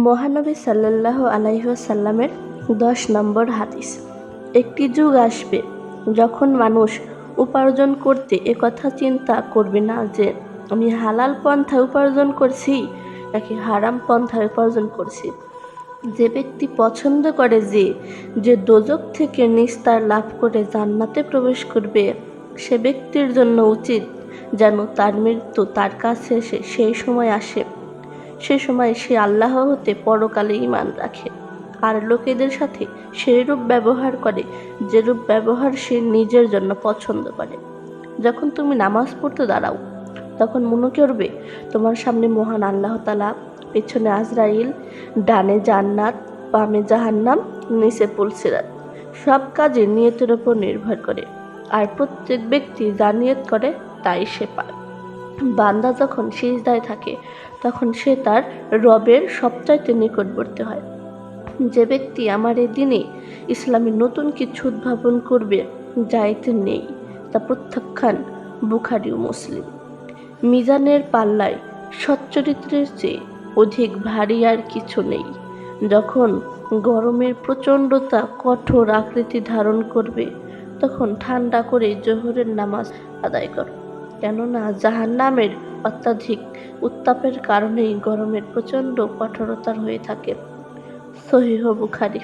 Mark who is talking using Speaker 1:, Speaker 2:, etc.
Speaker 1: মহানবী সাল্লাল্লাহু আলাইহি ওয়াসাল্লামের 10 নম্বর হাদিস। একটি যুগ আসবে যখন মানুষ উপার্জন করতে একথা চিন্তা করবে না যে আমি হালাল পন্থায় উপার্জন করছি নাকি হারাম পন্থায় উপার্জন করছি। যে ব্যক্তি পছন্দ করে যে দোজখ থেকে নিস্তার লাভ করে জান্নাতে প্রবেশ করবে, সে ব্যক্তির জন্য উচিত যেন তার মৃত্যু তার কাছে এসে সেই সময় আসে, সে সময় সে আল্লাহ হতে পরকালে ঈমান রাখে আর লোকেদের সাথে সেইরূপ ব্যবহার করে যেরূপ ব্যবহার সে নিজের জন্য পছন্দ করে। যখন তুমি নামাজ পড়তে দাঁড়াও তখন মনে করবে তোমার সামনে মহান আল্লাহ তাআলা, পেছনে আজরাইল, ডানে জান্নাত, বামে জাহান্নাম, নিচে পুলসিরাত। সব কাজে নিয়তের উপর নির্ভর করে, আর প্রত্যেক ব্যক্তি যা নিয়ত করে তাই সে পায়। বান্দা যখন সিজদায় থাকে তখন সে তার রবের সবচাইতে নিকটবর্তী হয়। যে ব্যক্তি আমার এই দিনে ইসলামে নতুন কিছু উদ্ভাবন করবে যা এতে নেই, তা প্রত্যাখ্যান। বুখারী ও মুসলিম। মিজানের পাল্লায় সচ্চরিত্রের চেয়ে অধিক ভারী আর কিছু নেই। যখন গরমের প্রচণ্ডতা কঠোর আকৃতি ধারণ করবে তখন ঠান্ডা করে জোহরের নামাজ আদায় করো, কেননা জাহান্নামের অত্যাধিক উত্তাপের কারণেই গরমের প্রচণ্ড কঠোরতার হয়ে থাকে। সহিহ বুখারী।